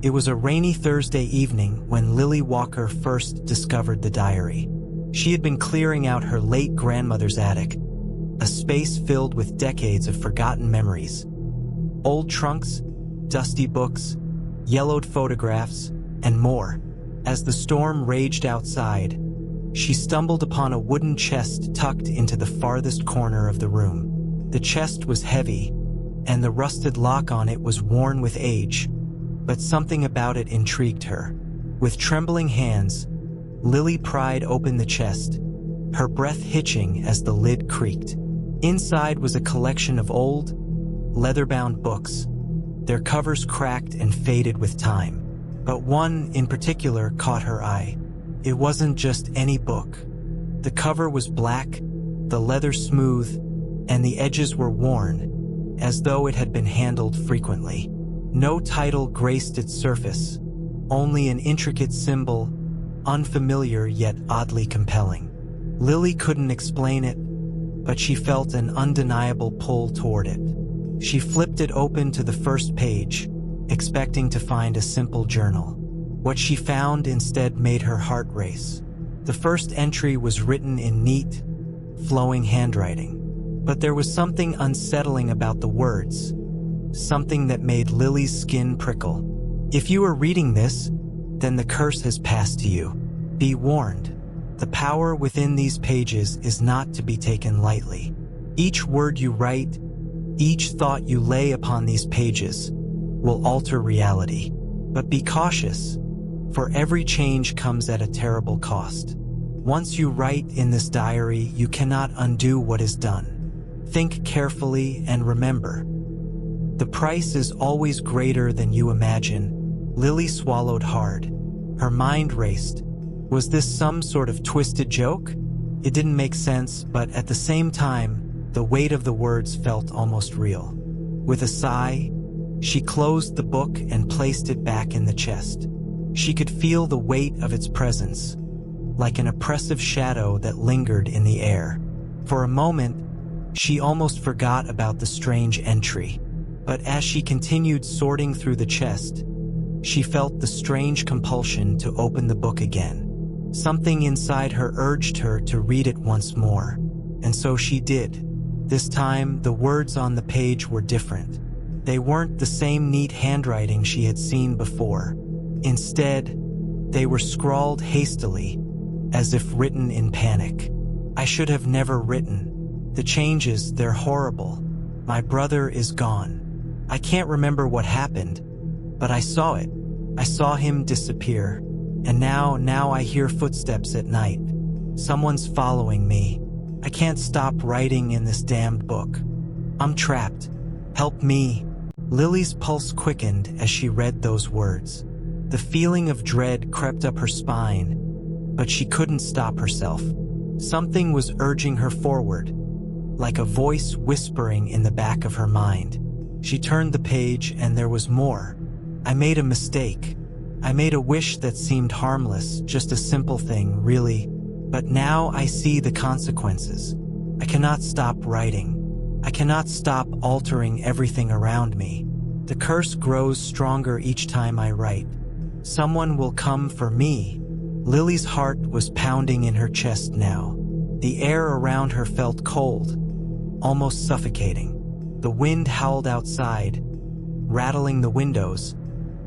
It was a rainy Thursday evening when Lily Walker first discovered the diary. She had been clearing out her late grandmother's attic, a space filled with decades of forgotten memories. Old trunks, dusty books, yellowed photographs, and more. As the storm raged outside, she stumbled upon a wooden chest tucked into the farthest corner of the room. The chest was heavy, and the rusted lock on it was worn with age, but something about it intrigued her. With trembling hands, Lily pried open the chest, her breath hitching as the lid creaked. Inside was a collection of old, leather-bound books, their covers cracked and faded with time. But one in particular caught her eye. It wasn't just any book. The cover was black, the leather smooth, and the edges were worn, as though it had been handled frequently. No title graced its surface, only an intricate symbol, unfamiliar yet oddly compelling. Lily couldn't explain it, but she felt an undeniable pull toward it. She flipped it open to the first page, expecting to find a simple journal. What she found instead made her heart race. The first entry was written in neat, flowing handwriting. But there was something unsettling about the words, something that made Lily's skin prickle. If you are reading this, then the curse has passed to you. Be warned. The power within these pages is not to be taken lightly. Each word you write, each thought you lay upon these pages, will alter reality. But be cautious, for every change comes at a terrible cost. Once you write in this diary, you cannot undo what is done. Think carefully and remember, the price is always greater than you imagine. Lily swallowed hard. Her mind raced. Was this some sort of twisted joke? It didn't make sense, but at the same time, the weight of the words felt almost real. With a sigh, she closed the book and placed it back in the chest. She could feel the weight of its presence, like an oppressive shadow that lingered in the air. For a moment, she almost forgot about the strange entry. But as she continued sorting through the chest, she felt the strange compulsion to open the book again. Something inside her urged her to read it once more, and so she did. This time, the words on the page were different. They weren't the same neat handwriting she had seen before. Instead, they were scrawled hastily, as if written in panic. I should have never written. The changes, they're horrible. My brother is gone. I can't remember what happened, but I saw it. I saw him disappear. And now I hear footsteps at night. Someone's following me. I can't stop writing in this damned book. I'm trapped. Help me. Lily's pulse quickened as she read those words. The feeling of dread crept up her spine, but she couldn't stop herself. Something was urging her forward, like a voice whispering in the back of her mind. She turned the page and there was more. I made a mistake. I made a wish that seemed harmless, just a simple thing, really. But now I see the consequences. I cannot stop writing. I cannot stop altering everything around me. The curse grows stronger each time I write. Someone will come for me. Lily's heart was pounding in her chest now. The air around her felt cold, almost suffocating. The wind howled outside, rattling the windows,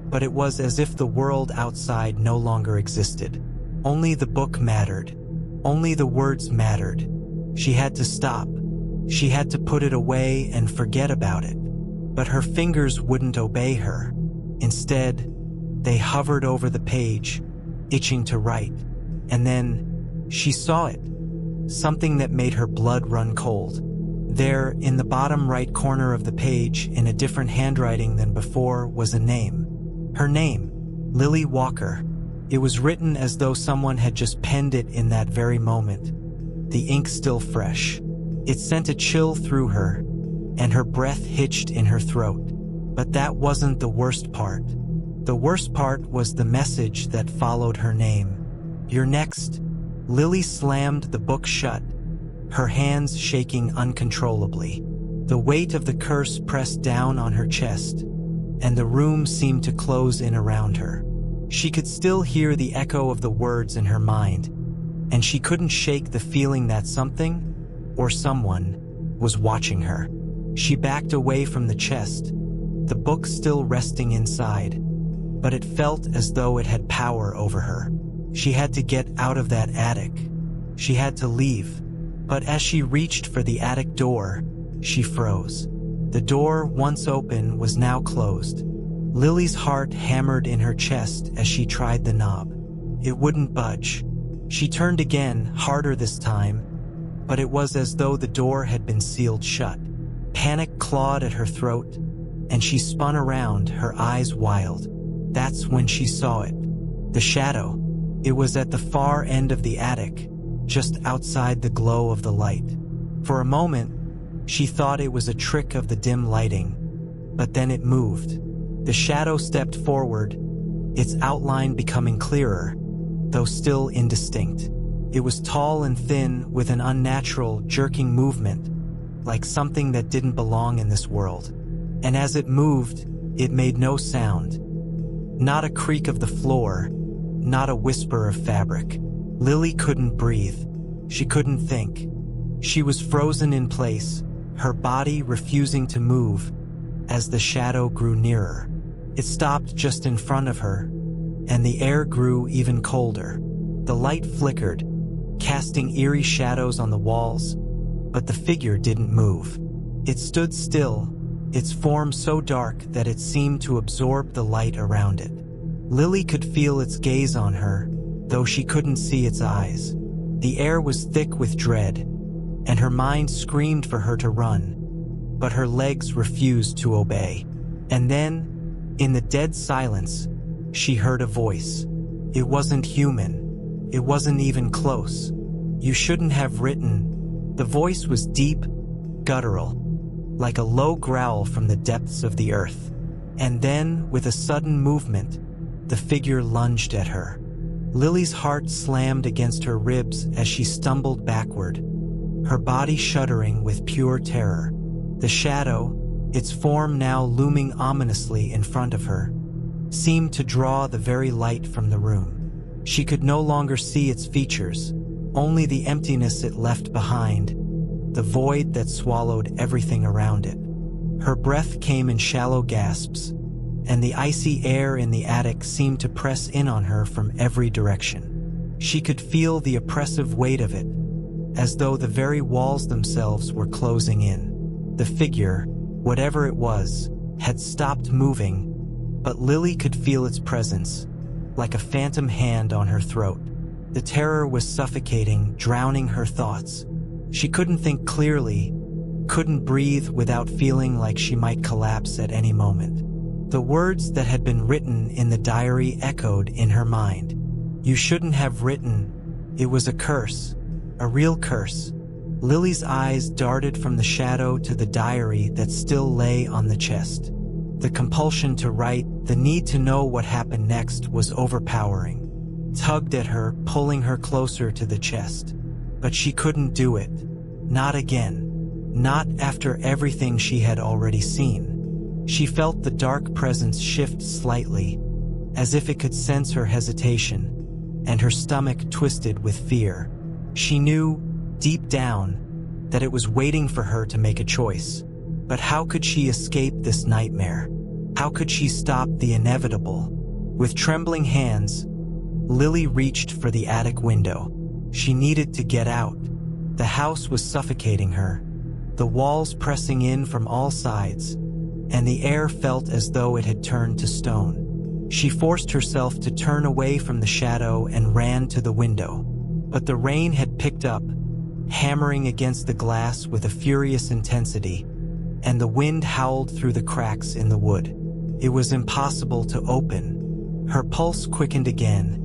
but it was as if the world outside no longer existed. Only the book mattered. Only the words mattered. She had to stop. She had to put it away and forget about it. But her fingers wouldn't obey her. Instead, they hovered over the page, itching to write. And then, she saw it. Something that made her blood run cold. There, in the bottom right corner of the page, in a different handwriting than before, was a name. Her name, Lily Walker. It was written as though someone had just penned it in that very moment, the ink still fresh. It sent a chill through her, and her breath hitched in her throat. But that wasn't the worst part. The worst part was the message that followed her name. You're next. Lily slammed the book shut, her hands shaking uncontrollably. The weight of the curse pressed down on her chest, and the room seemed to close in around her. She could still hear the echo of the words in her mind, and she couldn't shake the feeling that something, or someone, was watching her. She backed away from the chest, the book still resting inside, but it felt as though it had power over her. She had to get out of that attic. She had to leave. But as she reached for the attic door, she froze. The door, once open, was now closed. Lily's heart hammered in her chest as she tried the knob. It wouldn't budge. She turned again, harder this time, but it was as though the door had been sealed shut. Panic clawed at her throat, and she spun around, her eyes wild. That's when she saw it. The shadow. It was at the far end of the attic, just outside the glow of the light. For a moment, she thought it was a trick of the dim lighting, but then it moved. The shadow stepped forward, its outline becoming clearer, though still indistinct. It was tall and thin, with an unnatural, jerking movement, like something that didn't belong in this world. And as it moved, it made no sound. Not a creak of the floor, not a whisper of fabric. Lily couldn't breathe. She couldn't think. She was frozen in place, her body refusing to move as the shadow grew nearer. It stopped just in front of her, and the air grew even colder. The light flickered, casting eerie shadows on the walls, but the figure didn't move. It stood still, its form so dark that it seemed to absorb the light around it. Lily could feel its gaze on her, though she couldn't see its eyes. The air was thick with dread, and her mind screamed for her to run, but her legs refused to obey. And then, in the dead silence, she heard a voice. It wasn't human. It wasn't even close. "You shouldn't have written." The voice was deep, guttural, like a low growl from the depths of the earth. And then, with a sudden movement, the figure lunged at her. Lily's heart slammed against her ribs as she stumbled backward, her body shuddering with pure terror. The shadow, its form now looming ominously in front of her, seemed to draw the very light from the room. She could no longer see its features, only the emptiness it left behind, the void that swallowed everything around it. Her breath came in shallow gasps, and the icy air in the attic seemed to press in on her from every direction. She could feel the oppressive weight of it, as though the very walls themselves were closing in. The figure, whatever it was, had stopped moving, but Lily could feel its presence, like a phantom hand on her throat. The terror was suffocating, drowning her thoughts. She couldn't think clearly, couldn't breathe without feeling like she might collapse at any moment. The words that had been written in the diary echoed in her mind. "You shouldn't have written." It was a curse, a real curse. Lily's eyes darted from the shadow to the diary that still lay on the chest. The compulsion to write, the need to know what happened next, was overpowering. Tugged at her, pulling her closer to the chest. But she couldn't do it. Not again. Not after everything she had already seen. She felt the dark presence shift slightly, as if it could sense her hesitation, and her stomach twisted with fear. She knew, deep down, that it was waiting for her to make a choice. But how could she escape this nightmare? How could she stop the inevitable? With trembling hands, Lily reached for the attic window. She needed to get out. The house was suffocating her, the walls pressing in from all sides, and the air felt as though it had turned to stone. She forced herself to turn away from the shadow and ran to the window. But the rain had picked up, hammering against the glass with a furious intensity, and the wind howled through the cracks in the wood. It was impossible to open. Her pulse quickened again,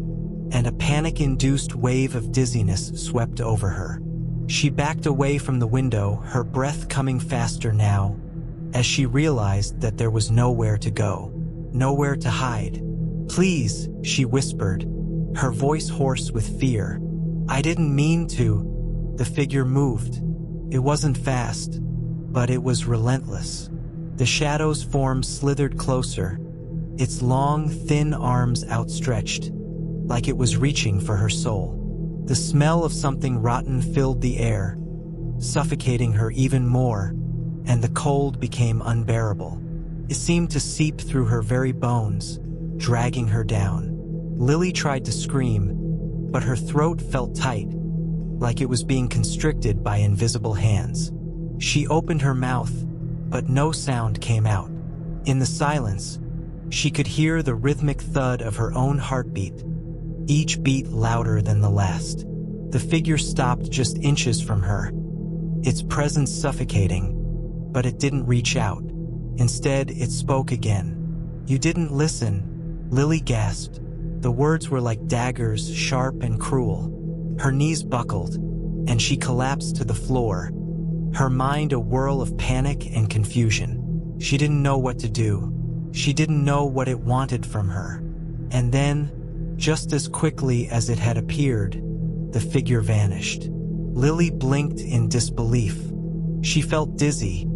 and a panic-induced wave of dizziness swept over her. She backed away from the window, her breath coming faster now, as she realized that there was nowhere to go, nowhere to hide. "Please," she whispered, her voice hoarse with fear. "I didn't mean to." The figure moved. It wasn't fast, but it was relentless. The shadow's form slithered closer, its long, thin arms outstretched, like it was reaching for her soul. The smell of something rotten filled the air, suffocating her even more, and the cold became unbearable. It seemed to seep through her very bones, dragging her down. Lily tried to scream, but her throat felt tight, like it was being constricted by invisible hands. She opened her mouth, but no sound came out. In the silence, she could hear the rhythmic thud of her own heartbeat, each beat louder than the last. The figure stopped just inches from her, its presence suffocating, but it didn't reach out. Instead, it spoke again. "You didn't listen," Lily gasped. The words were like daggers, sharp and cruel. Her knees buckled, and she collapsed to the floor, her mind a whirl of panic and confusion. She didn't know what to do. She didn't know what it wanted from her. And then, just as quickly as it had appeared, the figure vanished. Lily blinked in disbelief. She felt dizzy,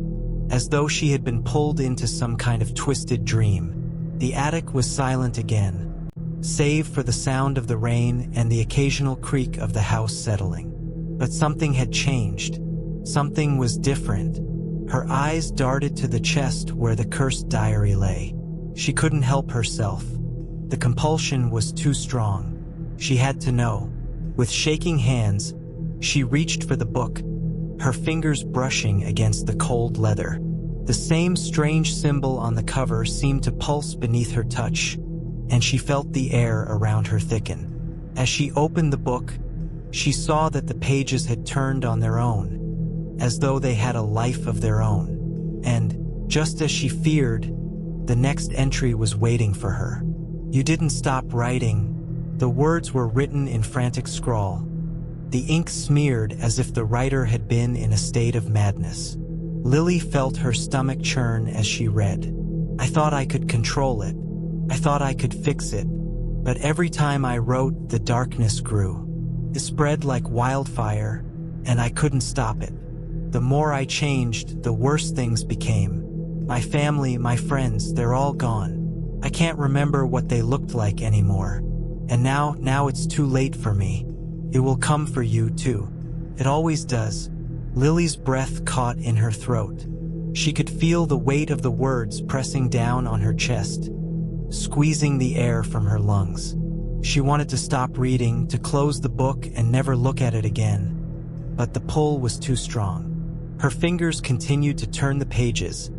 as though she had been pulled into some kind of twisted dream. The attic was silent again, save for the sound of the rain and the occasional creak of the house settling. But something had changed. Something was different. Her eyes darted to the chest where the cursed diary lay. She couldn't help herself. The compulsion was too strong. She had to know. With shaking hands, she reached for the book, her fingers brushing against the cold leather. The same strange symbol on the cover seemed to pulse beneath her touch, and she felt the air around her thicken. As she opened the book, she saw that the pages had turned on their own, as though they had a life of their own. And, just as she feared, the next entry was waiting for her. "You didn't stop writing." The words were written in frantic scrawl. The ink smeared as if the writer had been in a state of madness. Lily felt her stomach churn as she read. "I thought I could control it. I thought I could fix it. But every time I wrote, the darkness grew. It spread like wildfire, and I couldn't stop it. The more I changed, the worse things became. My family, my friends, they're all gone. I can't remember what they looked like anymore. And now it's too late for me. It will come for you too. It always does." Lily's breath caught in her throat. She could feel the weight of the words pressing down on her chest, squeezing the air from her lungs. She wanted to stop reading, to close the book and never look at it again. But the pull was too strong. Her fingers continued to turn the pages,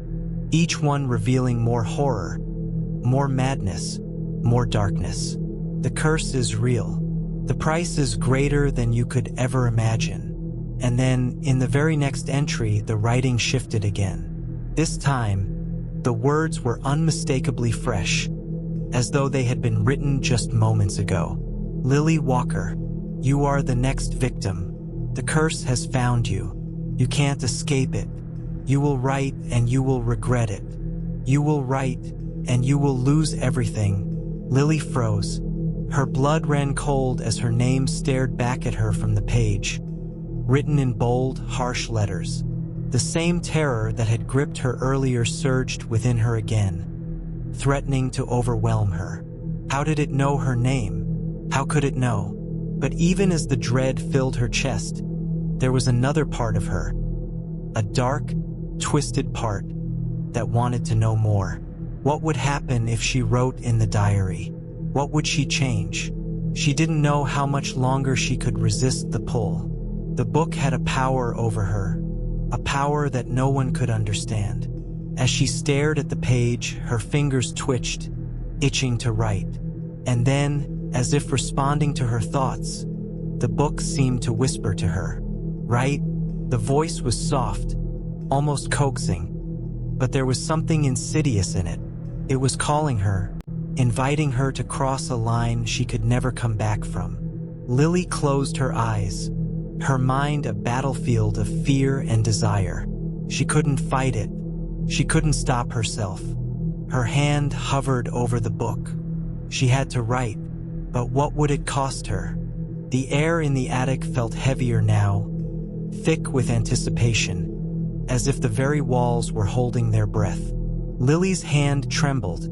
each one revealing more horror, more madness, more darkness. The curse is real. The price is greater than you could ever imagine. And then, in the very next entry, the writing shifted again. This time, the words were unmistakably fresh, as though they had been written just moments ago. "Lily Walker, you are the next victim. The curse has found you. You can't escape it. You will write and you will regret it. You will write and you will lose everything." Lily froze. Her blood ran cold as her name stared back at her from the page, written in bold, harsh letters. The same terror that had gripped her earlier surged within her again, threatening to overwhelm her. How did it know her name? How could it know? But even as the dread filled her chest, there was another part of her, a dark, twisted part that wanted to know more. What would happen if she wrote in the diary? What would she change? She didn't know how much longer she could resist the pull. The book had a power over her, a power that no one could understand. As she stared at the page, her fingers twitched, itching to write. And then, as if responding to her thoughts, the book seemed to whisper to her. "Write?" The voice was soft, almost coaxing, but there was something insidious in it. It was calling her, inviting her to cross a line she could never come back from. Lily closed her eyes, her mind a battlefield of fear and desire. She couldn't fight it. She couldn't stop herself. Her hand hovered over the book. She had to write, but what would it cost her? The air in the attic felt heavier now, thick with anticipation. as if the very walls were holding their breath. Lily's hand trembled,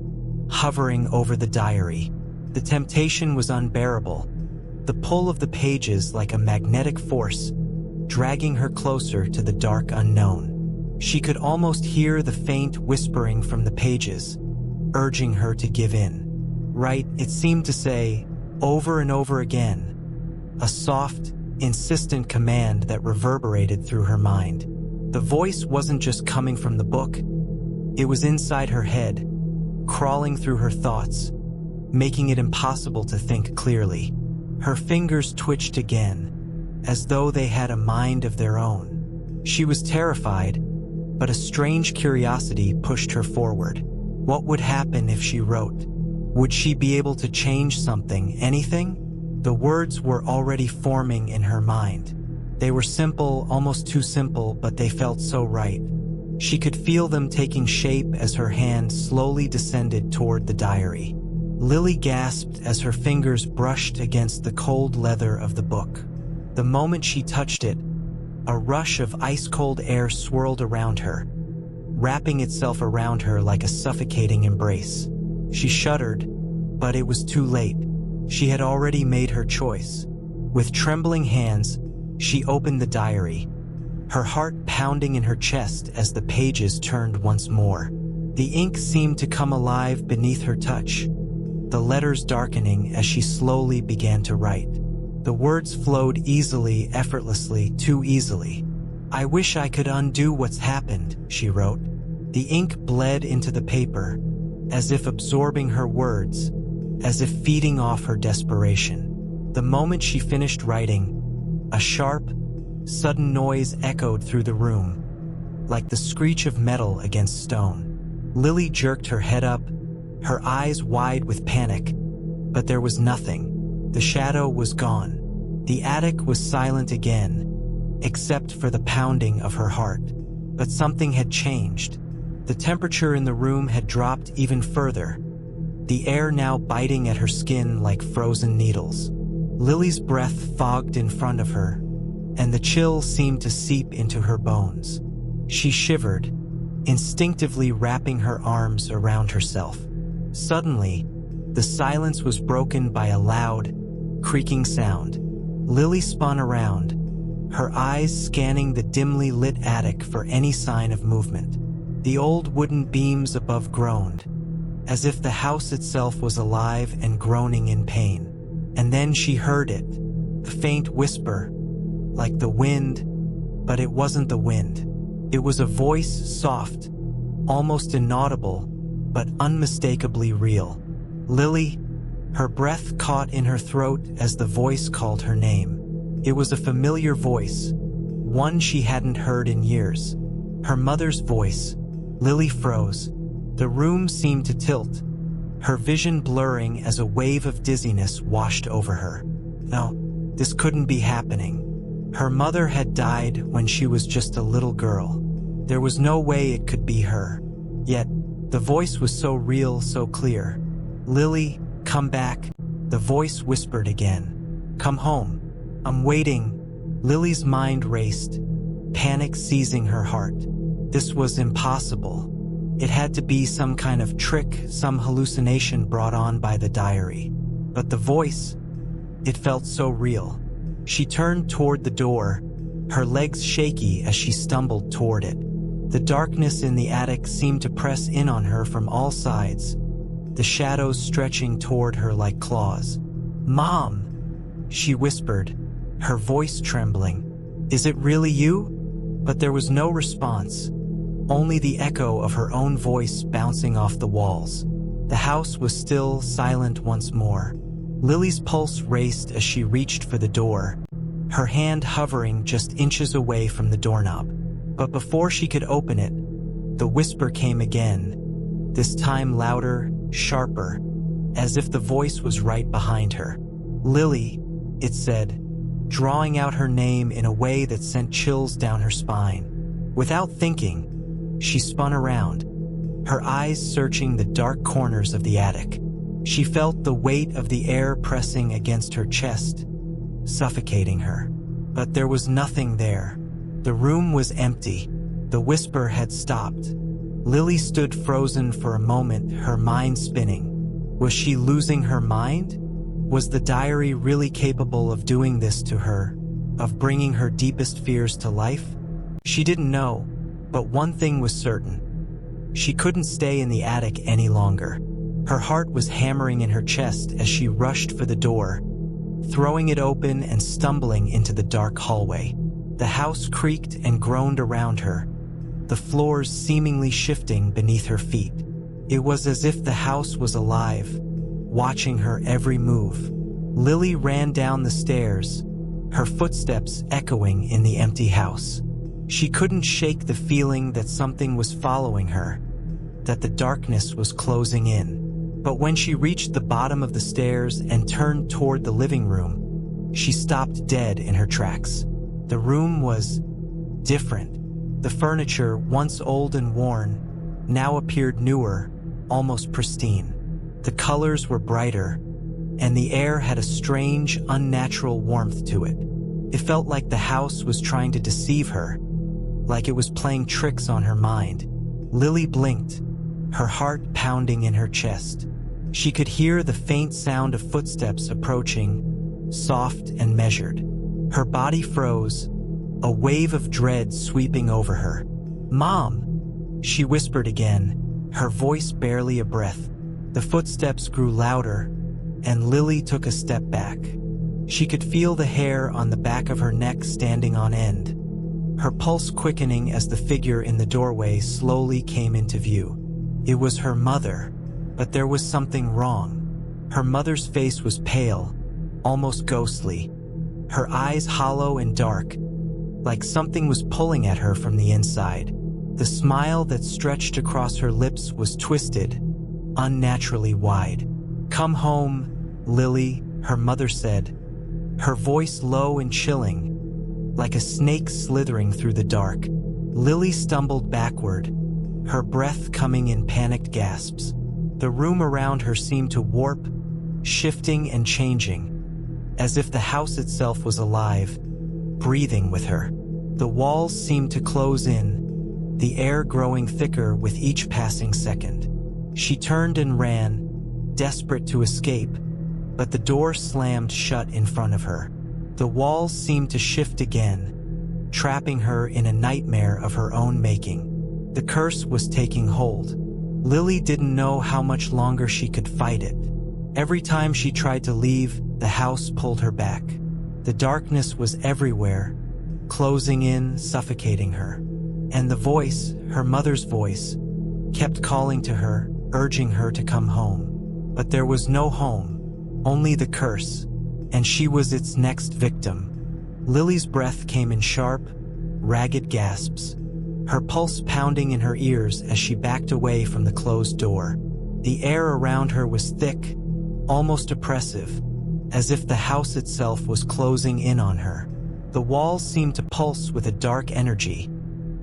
hovering over the diary. The temptation was unbearable, the pull of the pages like a magnetic force, dragging her closer to the dark unknown. She could almost hear the faint whispering from the pages, urging her to give in. Right, it seemed to say, over and over again, a soft, insistent command that reverberated through her mind. The voice wasn't just coming from the book, it was inside her head, crawling through her thoughts, making it impossible to think clearly. Her fingers twitched again, as though they had a mind of their own. She was terrified, but a strange curiosity pushed her forward. What would happen if she wrote? Would she be able to change something, anything? The words were already forming in her mind. They were simple, almost too simple, but they felt so right. She could feel them taking shape as her hand slowly descended toward the diary. Lily gasped as her fingers brushed against the cold leather of the book. The moment she touched it, a rush of ice-cold air swirled around her, wrapping itself around her like a suffocating embrace. She shuddered, but it was too late. She had already made her choice. With trembling hands, she opened the diary, her heart pounding in her chest as the pages turned once more. The ink seemed to come alive beneath her touch, the letters darkening as she slowly began to write. The words flowed easily, effortlessly, too easily. "I wish I could undo what's happened," she wrote. The ink bled into the paper, as if absorbing her words, as if feeding off her desperation. The moment she finished writing, a sharp, sudden noise echoed through the room, like the screech of metal against stone. Lily jerked her head up, her eyes wide with panic, but there was nothing. The shadow was gone. The attic was silent again, except for the pounding of her heart. But something had changed. The temperature in the room had dropped even further, the air now biting at her skin like frozen needles. Lily's breath fogged in front of her, and the chill seemed to seep into her bones. She shivered, instinctively wrapping her arms around herself. Suddenly, the silence was broken by a loud, creaking sound. Lily spun around, her eyes scanning the dimly lit attic for any sign of movement. The old wooden beams above groaned, as if the house itself was alive and groaning in pain. And then she heard it, the faint whisper, like the wind, but it wasn't the wind. It was a voice, soft, almost inaudible, but unmistakably real. Lily, her breath caught in her throat as the voice called her name. It was a familiar voice, one she hadn't heard in years. Her mother's voice. Lily froze. The room seemed to tilt, her vision blurring as a wave of dizziness washed over her. No, this couldn't be happening. Her mother had died when she was just a little girl. There was no way it could be her. Yet, the voice was so real, so clear. "Lily, come back," the voice whispered again. "Come home. I'm waiting." Lily's mind raced, panic seizing her heart. This was impossible. It had to be some kind of trick, some hallucination brought on by the diary. But the voice, it felt so real. She turned toward the door, her legs shaky as she stumbled toward it. The darkness in the attic seemed to press in on her from all sides, the shadows stretching toward her like claws. "Mom," she whispered, her voice trembling. "Is it really you?" But there was no response, only the echo of her own voice bouncing off the walls. The house was still, silent once more. Lily's pulse raced as she reached for the door, her hand hovering just inches away from the doorknob. But before she could open it, the whisper came again, this time louder, sharper, as if the voice was right behind her. "Lily," it said, drawing out her name in a way that sent chills down her spine. Without thinking, she spun around, her eyes searching the dark corners of the attic. She felt the weight of the air pressing against her chest, suffocating her. But there was nothing there. The room was empty. The whisper had stopped. Lily stood frozen for a moment, her mind spinning. Was she losing her mind? Was the diary really capable of doing this to her, of bringing her deepest fears to life? She didn't know, but one thing was certain. She couldn't stay in the attic any longer. Her heart was hammering in her chest as she rushed for the door, throwing it open and stumbling into the dark hallway. The house creaked and groaned around her, the floors seemingly shifting beneath her feet. It was as if the house was alive, watching her every move. Lily ran down the stairs, her footsteps echoing in the empty house. She couldn't shake the feeling that something was following her, that the darkness was closing in. But when she reached the bottom of the stairs and turned toward the living room, she stopped dead in her tracks. The room was different. The furniture, once old and worn, now appeared newer, almost pristine. The colors were brighter, and the air had a strange, unnatural warmth to it. It felt like the house was trying to deceive her, like it was playing tricks on her mind. Lily blinked, her heart pounding in her chest. She could hear the faint sound of footsteps approaching, soft and measured. Her body froze, a wave of dread sweeping over her. "Mom!" she whispered again, her voice barely a breath. The footsteps grew louder, and Lily took a step back. She could feel the hair on the back of her neck standing on end, her pulse quickening as the figure in the doorway slowly came into view. It was her mother, but there was something wrong. Her mother's face was pale, almost ghostly, her eyes hollow and dark, like something was pulling at her from the inside. The smile that stretched across her lips was twisted, unnaturally wide. "Come home, Lily," her mother said, her voice low and chilling, like a snake slithering through the dark. Lily stumbled backward, her breath coming in panicked gasps. The room around her seemed to warp, shifting and changing, as if the house itself was alive, breathing with her. The walls seemed to close in, the air growing thicker with each passing second. She turned and ran, desperate to escape, but the door slammed shut in front of her. The walls seemed to shift again, trapping her in a nightmare of her own making. The curse was taking hold. Lily didn't know how much longer she could fight it. Every time she tried to leave, the house pulled her back. The darkness was everywhere, closing in, suffocating her. And the voice, her mother's voice, kept calling to her, urging her to come home. But there was no home, only the curse, and she was its next victim. Lily's breath came in sharp, ragged gasps, her pulse pounding in her ears as she backed away from the closed door. The air around her was thick, almost oppressive, as if the house itself was closing in on her. The walls seemed to pulse with a dark energy,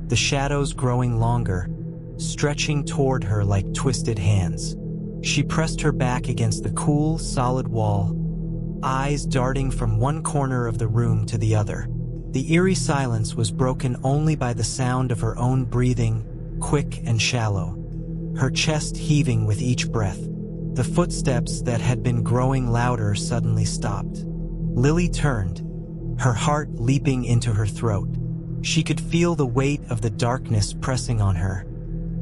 the shadows growing longer, stretching toward her like twisted hands. She pressed her back against the cool, solid wall, eyes darting from one corner of the room to the other. The eerie silence was broken only by the sound of her own breathing, quick and shallow, her chest heaving with each breath. The footsteps that had been growing louder suddenly stopped. Lily turned, her heart leaping into her throat. She could feel the weight of the darkness pressing on her,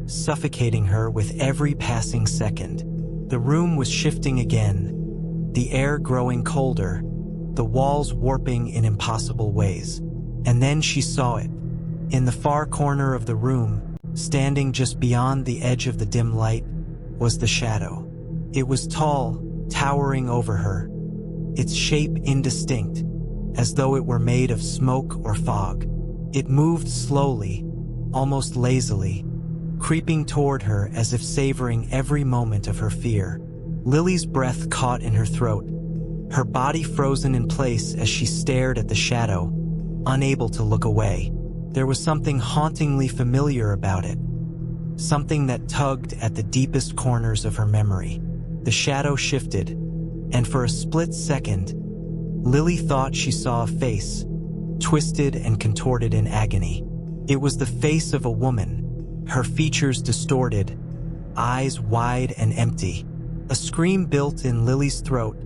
suffocating her with every passing second. The room was shifting again, the air growing colder, the walls warping in impossible ways. And then she saw it. In the far corner of the room, standing just beyond the edge of the dim light, was the shadow. It was tall, towering over her, its shape indistinct, as though it were made of smoke or fog. It moved slowly, almost lazily, creeping toward her as if savoring every moment of her fear. Lily's breath caught in her throat, her body frozen in place as she stared at the shadow, unable to look away. There was something hauntingly familiar about it, something that tugged at the deepest corners of her memory. The shadow shifted, and for a split second, Lily thought she saw a face, twisted and contorted in agony. It was the face of a woman, her features distorted, eyes wide and empty. A scream built in Lily's throat,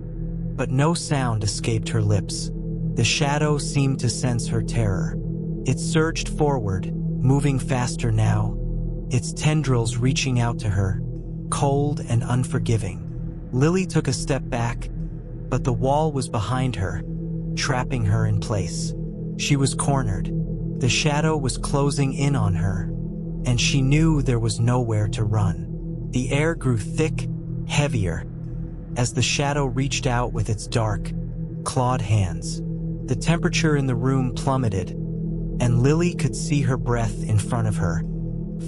but no sound escaped her lips. The shadow seemed to sense her terror. It surged forward, moving faster now, its tendrils reaching out to her, cold and unforgiving. Lily took a step back, but the wall was behind her, trapping her in place. She was cornered. The shadow was closing in on her, and she knew there was nowhere to run. The air grew thick, heavier, as the shadow reached out with its dark, clawed hands. The temperature in the room plummeted, and Lily could see her breath in front of her,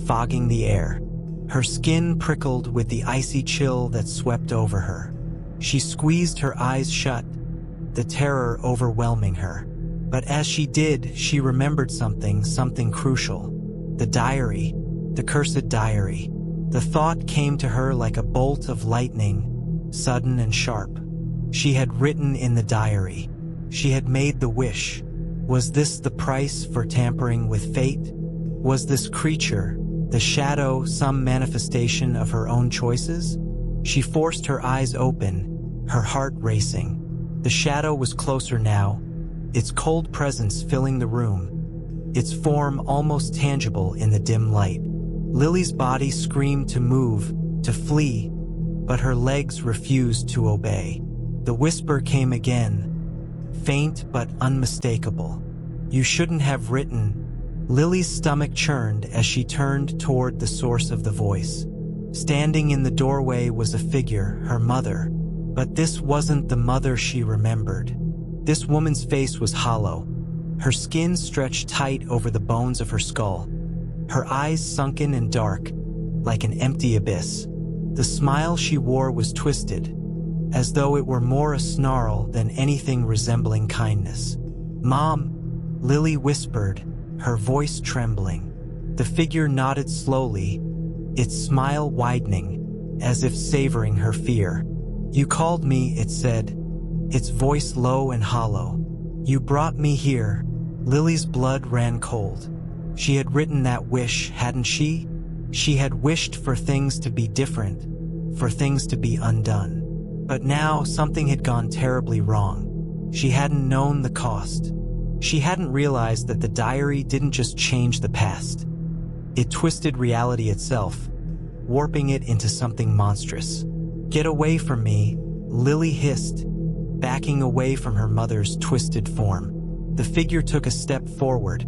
fogging the air. Her skin prickled with the icy chill that swept over her. She squeezed her eyes shut, the terror overwhelming her. But as she did, she remembered something crucial. The diary, the cursed diary. The thought came to her like a bolt of lightning, sudden and sharp. She had written in the diary. She had made the wish. Was this the price for tampering with fate? Was this creature, the shadow, some manifestation of her own choices? She forced her eyes open, her heart racing. The shadow was closer now, its cold presence filling the room, its form almost tangible in the dim light. Lily's body screamed to move, to flee, but her legs refused to obey. The whisper came again, faint but unmistakable. You shouldn't have written. Lily's stomach churned as she turned toward the source of the voice. Standing in the doorway was a figure, her mother. But this wasn't the mother she remembered. This woman's face was hollow, her skin stretched tight over the bones of her skull, her eyes sunken and dark, like an empty abyss. The smile she wore was twisted, as though it were more a snarl than anything resembling kindness. "Mom," Lily whispered, her voice trembling. The figure nodded slowly, its smile widening, as if savoring her fear. "You called me," it said, its voice low and hollow. "You brought me here." Lily's blood ran cold. She had written that wish, hadn't she? She had wished for things to be different, for things to be undone. But now something had gone terribly wrong. She hadn't known the cost. She hadn't realized that the diary didn't just change the past. It twisted reality itself, warping it into something monstrous. "Get away from me," Lily hissed, backing away from her mother's twisted form. The figure took a step forward,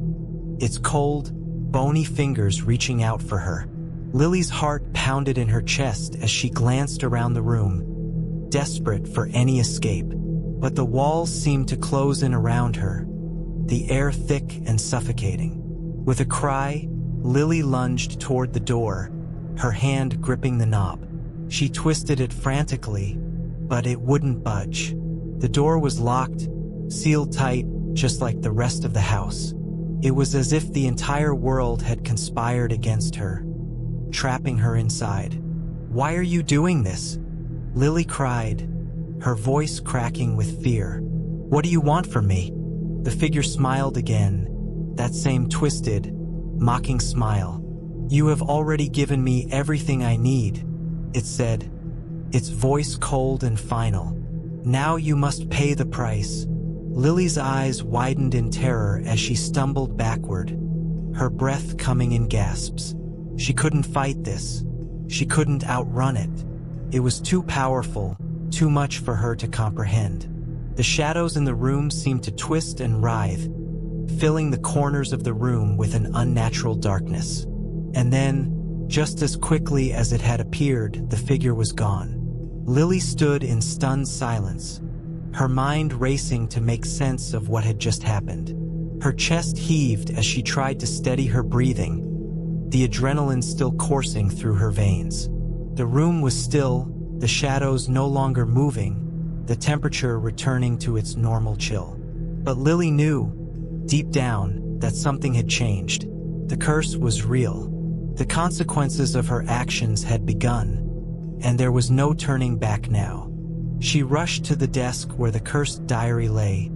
its cold, bony fingers reaching out for her. Lily's heart pounded in her chest as she glanced around the room, desperate for any escape. But the walls seemed to close in around her, the air thick and suffocating. With a cry, Lily lunged toward the door, her hand gripping the knob. She twisted it frantically, but it wouldn't budge. The door was locked, sealed tight, just like the rest of the house. It was as if the entire world had conspired against her, trapping her inside. "Why are you doing this?" Lily cried, her voice cracking with fear. "What do you want from me?" The figure smiled again, that same twisted, mocking smile. "You have already given me everything I need," it said, its voice cold and final. "Now you must pay the price." Lily's eyes widened in terror as she stumbled backward, her breath coming in gasps. She couldn't fight this. She couldn't outrun it. It was too powerful, too much for her to comprehend. The shadows in the room seemed to twist and writhe, filling the corners of the room with an unnatural darkness. And then, just as quickly as it had appeared, the figure was gone. Lily stood in stunned silence, her mind racing to make sense of what had just happened. Her chest heaved as she tried to steady her breathing, the adrenaline still coursing through her veins. The room was still, the shadows no longer moving, the temperature returning to its normal chill. But Lily knew, deep down, that something had changed. The curse was real. The consequences of her actions had begun, and there was no turning back now. She rushed to the desk where the cursed diary lay,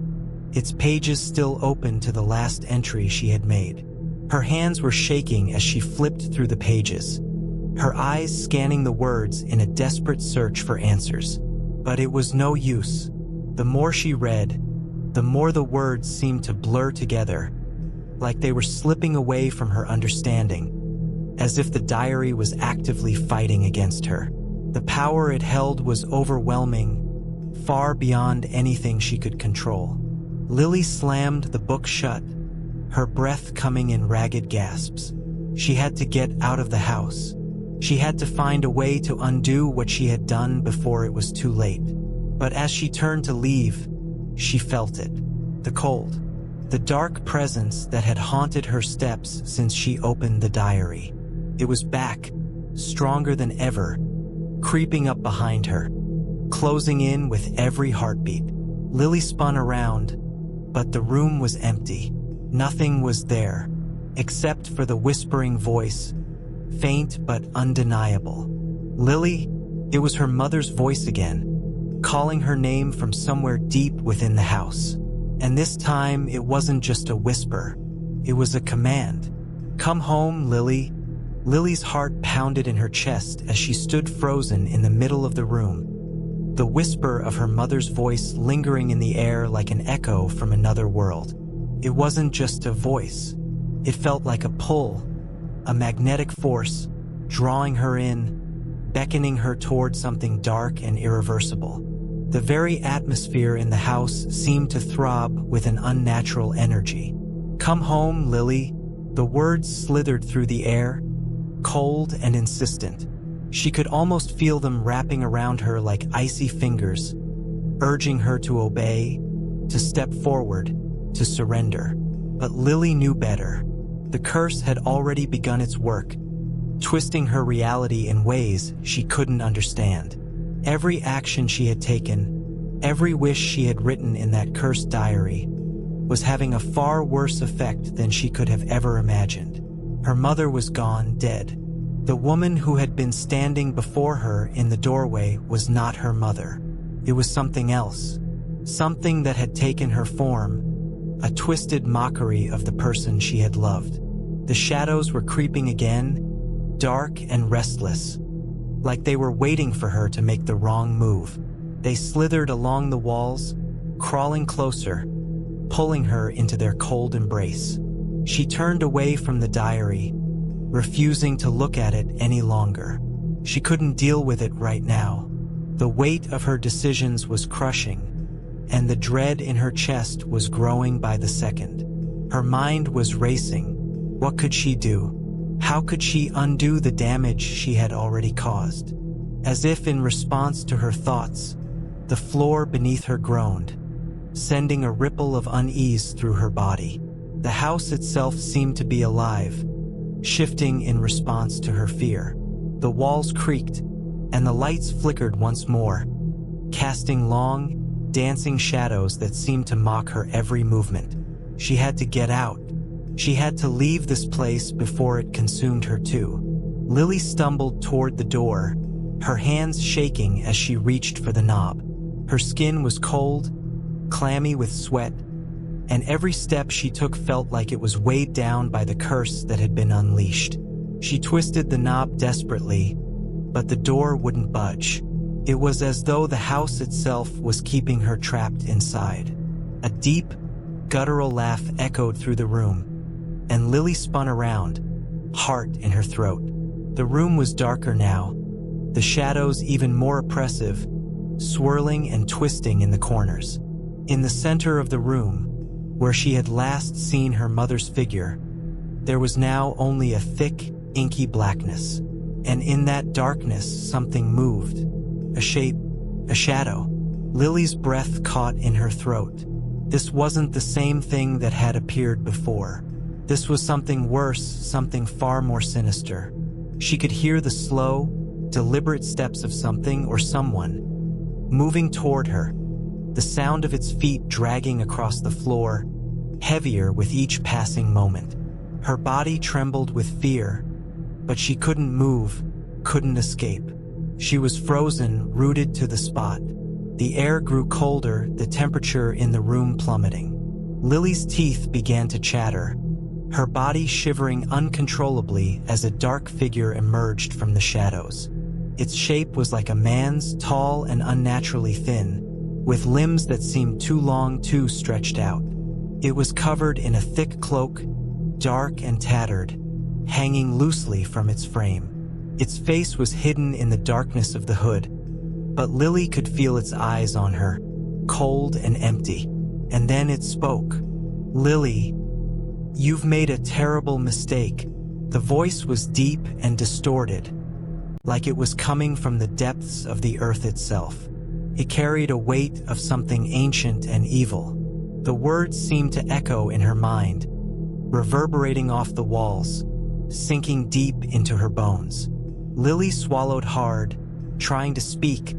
its pages still open to the last entry she had made. Her hands were shaking as she flipped through the pages, her eyes scanning the words in a desperate search for answers. But it was no use. The more she read, the more the words seemed to blur together, like they were slipping away from her understanding, as if the diary was actively fighting against her. The power it held was overwhelming, far beyond anything she could control. Lily slammed the book shut, her breath coming in ragged gasps. She had to get out of the house. She had to find a way to undo what she had done before it was too late. But as she turned to leave, she felt it. The cold. The dark presence that had haunted her steps since she opened the diary. It was back, stronger than ever, creeping up behind her, closing in with every heartbeat. Lily spun around, but the room was empty. Nothing was there, except for the whispering voice, faint but undeniable. Lily, it was her mother's voice again, calling her name from somewhere deep within the house. And this time, it wasn't just a whisper, it was a command. Come home, Lily. Lily's heart pounded in her chest as she stood frozen in the middle of the room, the whisper of her mother's voice lingering in the air like an echo from another world. It wasn't just a voice. It felt like a pull, a magnetic force, drawing her in, beckoning her toward something dark and irreversible. The very atmosphere in the house seemed to throb with an unnatural energy. Come home, Lily. The words slithered through the air, cold and insistent. She could almost feel them wrapping around her like icy fingers, urging her to obey, to step forward, to surrender. But Lily knew better. The curse had already begun its work, twisting her reality in ways she couldn't understand. Every action she had taken, every wish she had written in that cursed diary, was having a far worse effect than she could have ever imagined. Her mother was gone, dead. The woman who had been standing before her in the doorway was not her mother. It was something else, something that had taken her form, a twisted mockery of the person she had loved. The shadows were creeping again, dark and restless, like they were waiting for her to make the wrong move. They slithered along the walls, crawling closer, pulling her into their cold embrace. She turned away from the diary, refusing to look at it any longer. She couldn't deal with it right now. The weight of her decisions was crushing, and the dread in her chest was growing by the second. Her mind was racing. What could she do? How could she undo the damage she had already caused? As if in response to her thoughts, the floor beneath her groaned, sending a ripple of unease through her body. The house itself seemed to be alive, shifting in response to her fear. The walls creaked, and the lights flickered once more, casting long, dancing shadows that seemed to mock her every movement. She had to get out. She had to leave this place before it consumed her too. Lily stumbled toward the door, her hands shaking as she reached for the knob. Her skin was cold, clammy with sweat, and every step she took felt like it was weighed down by the curse that had been unleashed. She twisted the knob desperately, but the door wouldn't budge. It was as though the house itself was keeping her trapped inside. A deep, guttural laugh echoed through the room, and Lily spun around, heart in her throat. The room was darker now, the shadows even more oppressive, swirling and twisting in the corners. In the center of the room, where she had last seen her mother's figure, there was now only a thick, inky blackness. And in that darkness, something moved. A shape, a shadow. Lily's breath caught in her throat. This wasn't the same thing that had appeared before. This was something worse, something far more sinister. She could hear the slow, deliberate steps of something or someone moving toward her, the sound of its feet dragging across the floor, heavier with each passing moment. Her body trembled with fear, but she couldn't move, couldn't escape. She was frozen, rooted to the spot. The air grew colder, the temperature in the room plummeting. Lily's teeth began to chatter, her body shivering uncontrollably as a dark figure emerged from the shadows. Its shape was like a man's, tall and unnaturally thin, with limbs that seemed too long, too stretched out. It was covered in a thick cloak, dark and tattered, hanging loosely from its frame. Its face was hidden in the darkness of the hood, but Lily could feel its eyes on her, cold and empty. And then it spoke. "Lily, you've made a terrible mistake." The voice was deep and distorted, like it was coming from the depths of the earth itself. It carried a weight of something ancient and evil. The words seemed to echo in her mind, reverberating off the walls, sinking deep into her bones. Lily swallowed hard, trying to speak,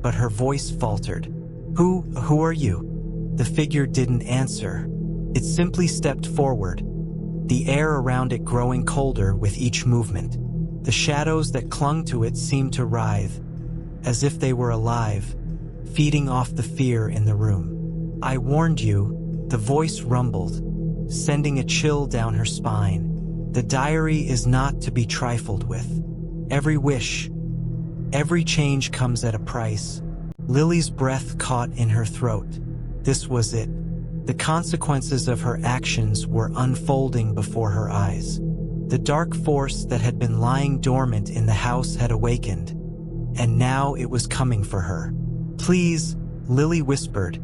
but her voice faltered. Who are you?" The figure didn't answer. It simply stepped forward, the air around it growing colder with each movement. The shadows that clung to it seemed to writhe, as if they were alive, feeding off the fear in the room. "I warned you," the voice rumbled, sending a chill down her spine. "The diary is not to be trifled with. Every wish, every change comes at a price." Lily's breath caught in her throat. This was it. The consequences of her actions were unfolding before her eyes. The dark force that had been lying dormant in the house had awakened, and now it was coming for her. "Please," Lily whispered,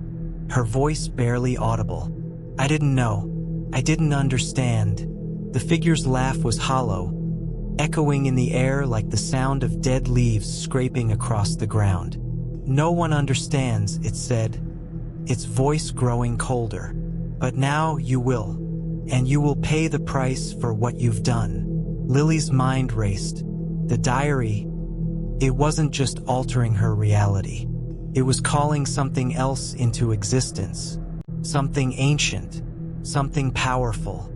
her voice barely audible. "I didn't know. I didn't understand." The figure's laugh was hollow, echoing in the air like the sound of dead leaves scraping across the ground. "No one understands," it said, its voice growing colder. "But now you will, and you will pay the price for what you've done." Lily's mind raced. The diary, it wasn't just altering her reality. It was calling something else into existence, something ancient, something powerful.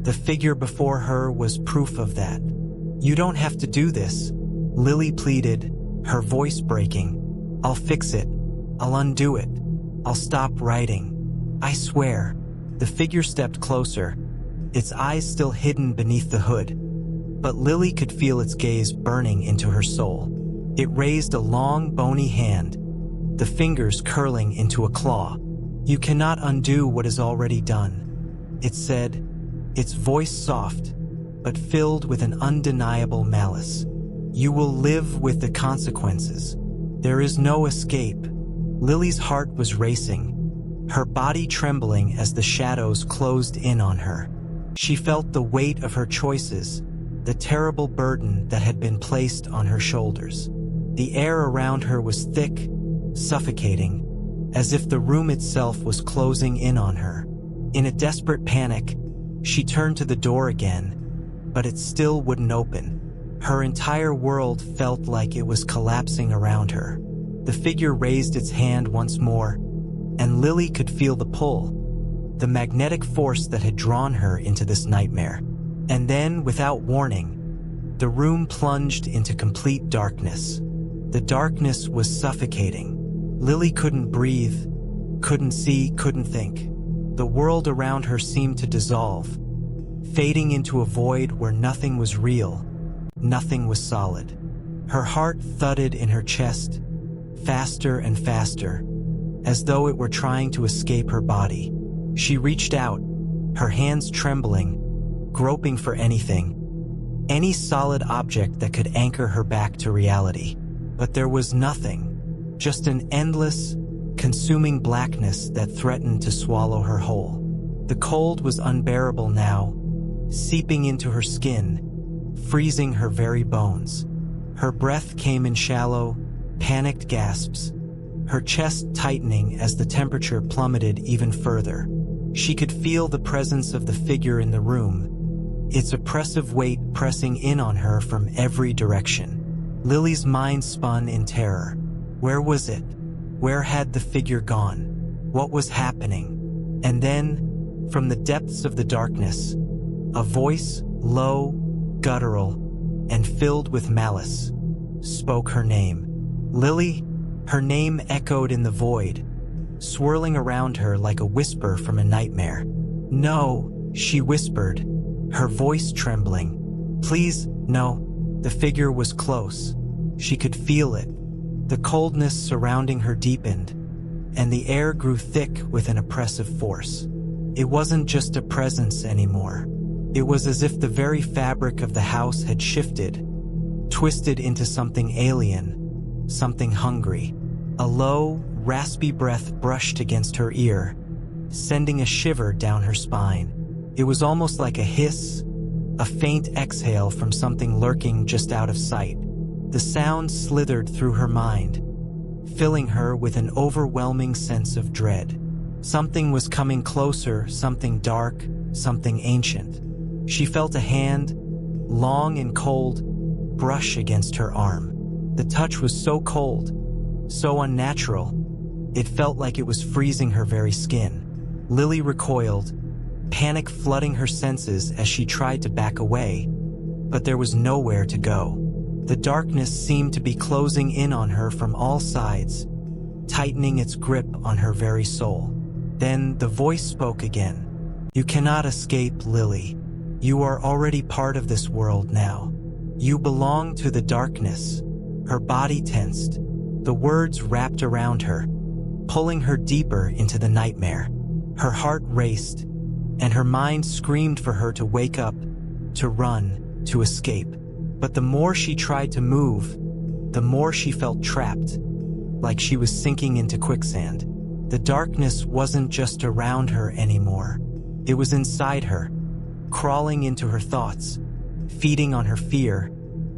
The figure before her was proof of that. "You don't have to do this," Lily pleaded, her voice breaking. "I'll fix it. I'll undo it. I'll stop writing. I swear." The figure stepped closer, its eyes still hidden beneath the hood, but Lily could feel its gaze burning into her soul. It raised a long, bony hand, the fingers curling into a claw. "You cannot undo what is already done," it said, its voice soft, but filled with an undeniable malice. "You will live with the consequences. There is no escape." Lily's heart was racing, her body trembling as the shadows closed in on her. She felt the weight of her choices, the terrible burden that had been placed on her shoulders. The air around her was thick, suffocating, as if the room itself was closing in on her. In a desperate panic, she turned to the door again, but it still wouldn't open. Her entire world felt like it was collapsing around her. The figure raised its hand once more, and Lily could feel the pull, the magnetic force that had drawn her into this nightmare. And then, without warning, the room plunged into complete darkness. The darkness was suffocating. Lily couldn't breathe, couldn't see, couldn't think. The world around her seemed to dissolve, fading into a void where nothing was real, nothing was solid. Her heart thudded in her chest, faster and faster, as though it were trying to escape her body. She reached out, her hands trembling, groping for anything, any solid object that could anchor her back to reality. But there was nothing, just an endless, consuming blackness that threatened to swallow her whole. The cold was unbearable now, seeping into her skin, freezing her very bones. Her breath came in shallow, panicked gasps, her chest tightening as the temperature plummeted even further. She could feel the presence of the figure in the room, its oppressive weight pressing in on her from every direction. Lily's mind spun in terror. Where was it? Where had the figure gone? What was happening? And then, from the depths of the darkness, a voice, low, guttural, and filled with malice, spoke her name. Lily, her name echoed in the void, swirling around her like a whisper from a nightmare. "No," she whispered, her voice trembling. "Please, no." The figure was close. She could feel it. The coldness surrounding her deepened, and the air grew thick with an oppressive force. It wasn't just a presence anymore. It was as if the very fabric of the house had shifted, twisted into something alien, something hungry. A low, raspy breath brushed against her ear, sending a shiver down her spine. It was almost like a hiss, a faint exhale from something lurking just out of sight. The sound slithered through her mind, filling her with an overwhelming sense of dread. Something was coming closer, something dark, something ancient. She felt a hand, long and cold, brush against her arm. The touch was so cold, so unnatural, it felt like it was freezing her very skin. Lily recoiled, panic flooding her senses as she tried to back away, but there was nowhere to go. The darkness seemed to be closing in on her from all sides, tightening its grip on her very soul. Then the voice spoke again. "You cannot escape, Lily. You are already part of this world now. You belong to the darkness." Her body tensed. The words wrapped around her, pulling her deeper into the nightmare. Her heart raced, and her mind screamed for her to wake up, to run, to escape. But the more she tried to move, the more she felt trapped, like she was sinking into quicksand. The darkness wasn't just around her anymore. It was inside her, crawling into her thoughts, feeding on her fear,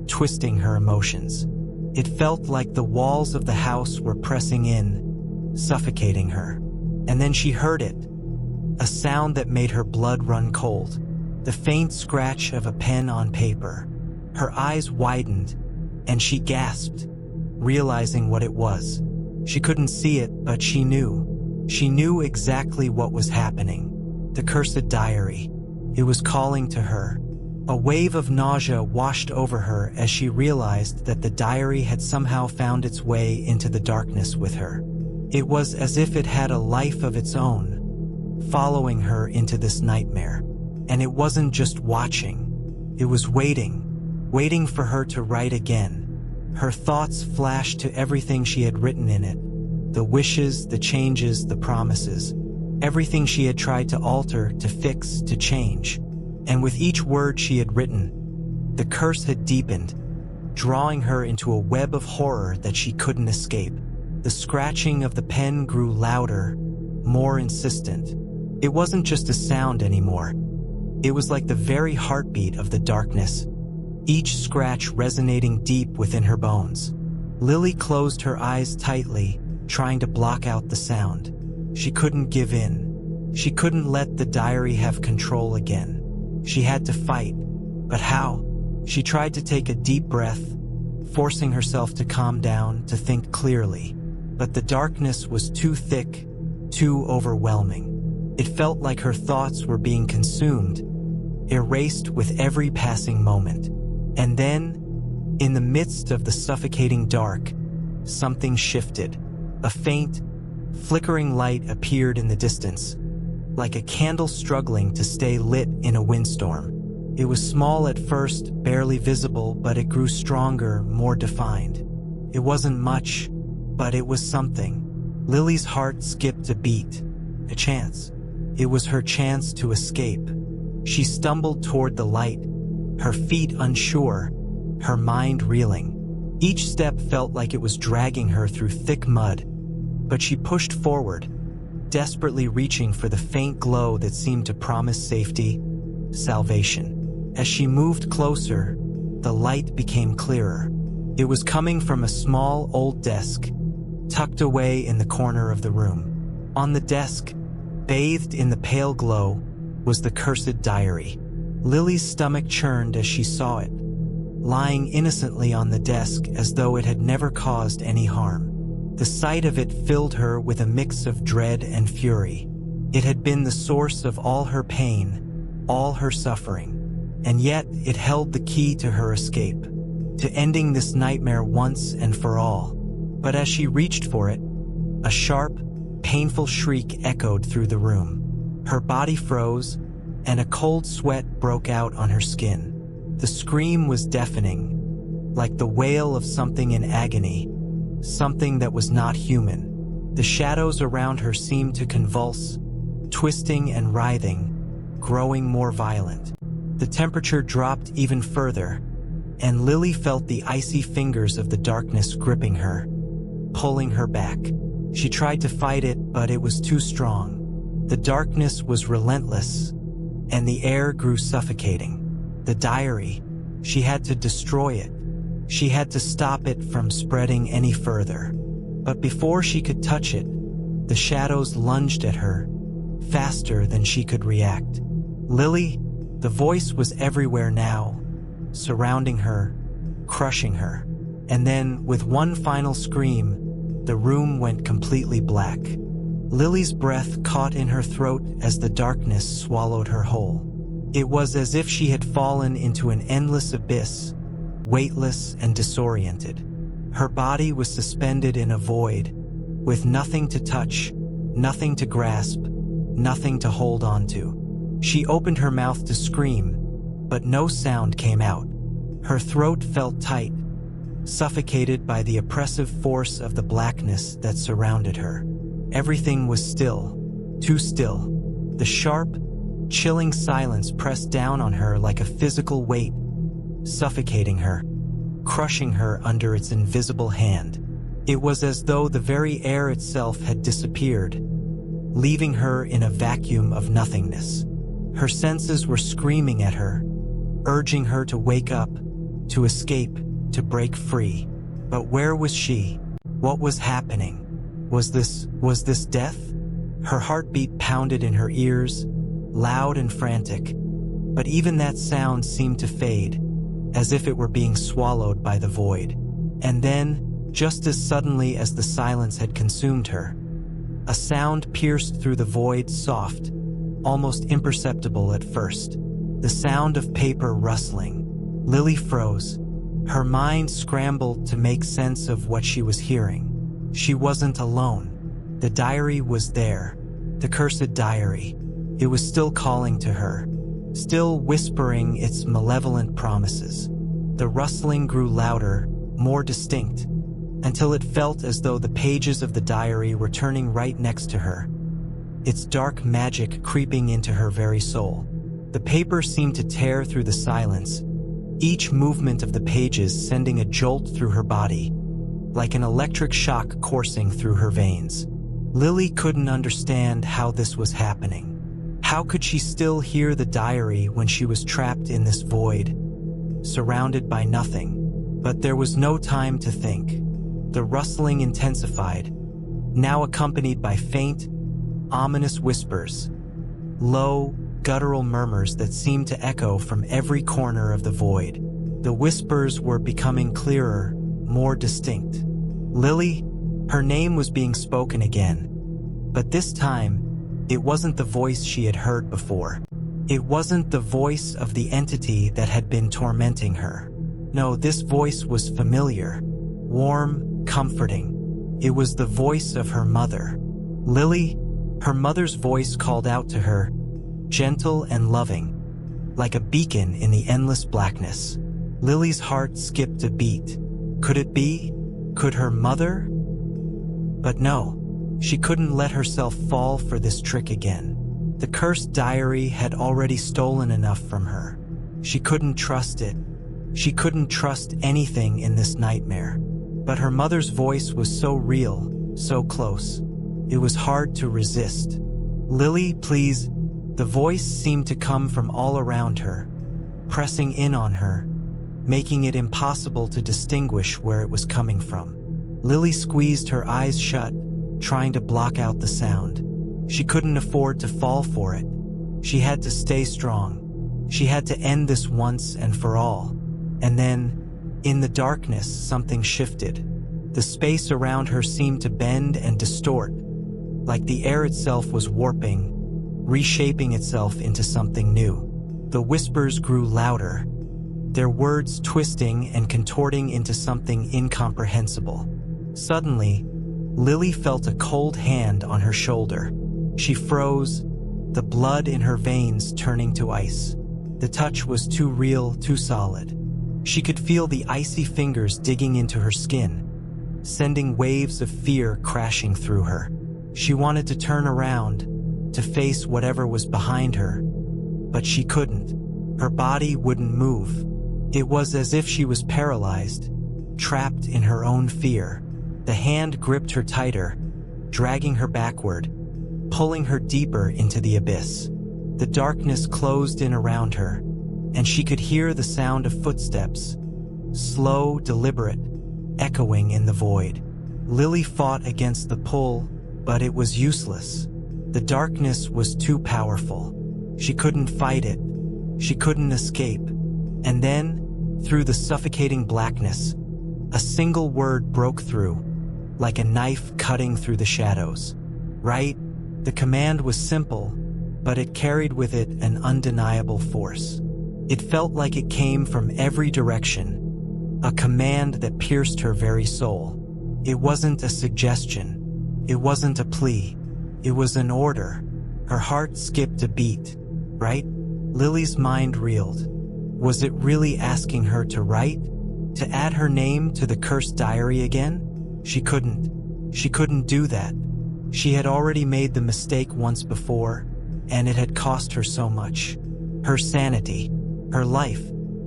twisting her emotions. It felt like the walls of the house were pressing in, suffocating her. And then she heard it, a sound that made her blood run cold, the faint scratch of a pen on paper. Her eyes widened, and she gasped, realizing what it was. She couldn't see it, but she knew. She knew exactly what was happening. The cursed diary. It was calling to her. A wave of nausea washed over her as she realized that the diary had somehow found its way into the darkness with her. It was as if it had a life of its own, following her into this nightmare. And it wasn't just watching. It was waiting for her to write again. Her thoughts flashed to everything she had written in it. The wishes, the changes, the promises. Everything she had tried to alter, to fix, to change. And with each word she had written, the curse had deepened, drawing her into a web of horror that she couldn't escape. The scratching of the pen grew louder, more insistent. It wasn't just a sound anymore. It was like the very heartbeat of the darkness, each scratch resonating deep within her bones. Lily closed her eyes tightly, trying to block out the sound. She couldn't give in. She couldn't let the diary have control again. She had to fight. But how? She tried to take a deep breath, forcing herself to calm down, to think clearly. But the darkness was too thick, too overwhelming. It felt like her thoughts were being consumed, erased with every passing moment. And then, in the midst of the suffocating dark, something shifted. A faint, flickering light appeared in the distance, like a candle struggling to stay lit in a windstorm. It was small at first, barely visible, but it grew stronger, more defined. It wasn't much, but it was something. Lily's heart skipped a beat. A chance. It was her chance to escape. She stumbled toward the light, her feet unsure, her mind reeling. Each step felt like it was dragging her through thick mud, but she pushed forward, desperately reaching for the faint glow that seemed to promise safety, salvation. As she moved closer, the light became clearer. It was coming from a small old desk, tucked away in the corner of the room. On the desk, bathed in the pale glow, was the cursed diary. Lily's stomach churned as she saw it, lying innocently on the desk as though it had never caused any harm. The sight of it filled her with a mix of dread and fury. It had been the source of all her pain, all her suffering, and yet it held the key to her escape, to ending this nightmare once and for all. But as she reached for it, a sharp, painful shriek echoed through the room. Her body froze, and a cold sweat broke out on her skin. The scream was deafening, like the wail of something in agony, something that was not human. The shadows around her seemed to convulse, twisting and writhing, growing more violent. The temperature dropped even further, and Lily felt the icy fingers of the darkness gripping her, pulling her back. She tried to fight it, but it was too strong. The darkness was relentless, and the air grew suffocating. The diary, she had to destroy it. She had to stop it from spreading any further. But before she could touch it, the shadows lunged at her, faster than she could react. Lily, the voice was everywhere now, surrounding her, crushing her. And then, with one final scream, the room went completely black. Lily's breath caught in her throat as the darkness swallowed her whole. It was as if she had fallen into an endless abyss, weightless and disoriented. Her body was suspended in a void, with nothing to touch, nothing to grasp, nothing to hold on to. She opened her mouth to scream, but no sound came out. Her throat felt tight, suffocated by the oppressive force of the blackness that surrounded her. Everything was still, too still. The sharp, chilling silence pressed down on her like a physical weight, suffocating her, crushing her under its invisible hand. It was as though the very air itself had disappeared, leaving her in a vacuum of nothingness. Her senses were screaming at her, urging her to wake up, to escape, to break free. But where was she? What was happening? Was this death? Her heartbeat pounded in her ears, loud and frantic, but even that sound seemed to fade, as if it were being swallowed by the void. And then, just as suddenly as the silence had consumed her, a sound pierced through the void, soft, almost imperceptible at first. The sound of paper rustling. Lily froze. Her mind scrambled to make sense of what she was hearing. She wasn't alone. The diary was there. The cursed diary. It was still calling to her, still whispering its malevolent promises. The rustling grew louder, more distinct, until it felt as though the pages of the diary were turning right next to her, its dark magic creeping into her very soul. The paper seemed to tear through the silence, each movement of the pages sending a jolt through her body, like an electric shock coursing through her veins. Lily couldn't understand how this was happening. How could she still hear the diary when she was trapped in this void, surrounded by nothing? But there was no time to think. The rustling intensified, now accompanied by faint, ominous whispers, low, guttural murmurs that seemed to echo from every corner of the void. The whispers were becoming clearer, more distinct. Lily, her name was being spoken again, but this time, it wasn't the voice she had heard before. It wasn't the voice of the entity that had been tormenting her. No, this voice was familiar, warm, comforting. It was the voice of her mother. Lily, her mother's voice called out to her, gentle and loving, like a beacon in the endless blackness. Lily's heart skipped a beat. Could it be? Could her mother? But no. She couldn't let herself fall for this trick again. The cursed diary had already stolen enough from her. She couldn't trust it. She couldn't trust anything in this nightmare. But her mother's voice was so real, so close. It was hard to resist. Lily, please. The voice seemed to come from all around her, pressing in on her, making it impossible to distinguish where it was coming from. Lily squeezed her eyes shut, trying to block out the sound. She couldn't afford to fall for it. She had to stay strong. She had to end this once and for all. And then, in the darkness, something shifted. The space around her seemed to bend and distort, like the air itself was warping, reshaping itself into something new. The whispers grew louder, their words twisting and contorting into something incomprehensible. Suddenly, Lily felt a cold hand on her shoulder. She froze, the blood in her veins turning to ice. The touch was too real, too solid. She could feel the icy fingers digging into her skin, sending waves of fear crashing through her. She wanted to turn around, to face whatever was behind her, but she couldn't. Her body wouldn't move. It was as if she was paralyzed, trapped in her own fear. The hand gripped her tighter, dragging her backward, pulling her deeper into the abyss. The darkness closed in around her, and she could hear the sound of footsteps, slow, deliberate, echoing in the void. Lily fought against the pull, but it was useless. The darkness was too powerful. She couldn't fight it. She couldn't escape. And then, through the suffocating blackness, a single word broke through, like a knife cutting through the shadows. Right? The command was simple, but it carried with it an undeniable force. It felt like it came from every direction, a command that pierced her very soul. It wasn't a suggestion. It wasn't a plea. It was an order. Her heart skipped a beat. Right? Lily's mind reeled. Was it really asking her to write? To add her name to the cursed diary again? She couldn't. She couldn't do that. She had already made the mistake once before, and it had cost her so much. Her sanity, her life,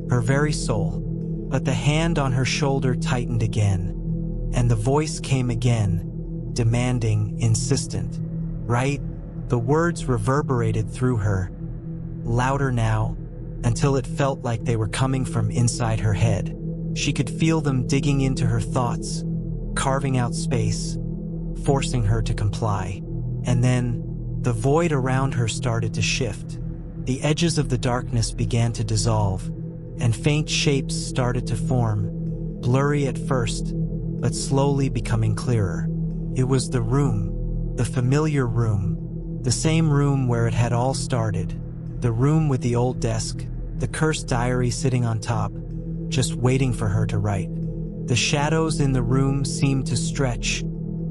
her very soul. But the hand on her shoulder tightened again, and the voice came again, demanding, insistent. Right? The words reverberated through her, louder now, until it felt like they were coming from inside her head. She could feel them digging into her thoughts, carving out space, forcing her to comply. And then, the void around her started to shift. The edges of the darkness began to dissolve, and faint shapes started to form, blurry at first, but slowly becoming clearer. It was the room, the familiar room, the same room where it had all started, the room with the old desk, the cursed diary sitting on top, just waiting for her to write. The shadows in the room seemed to stretch,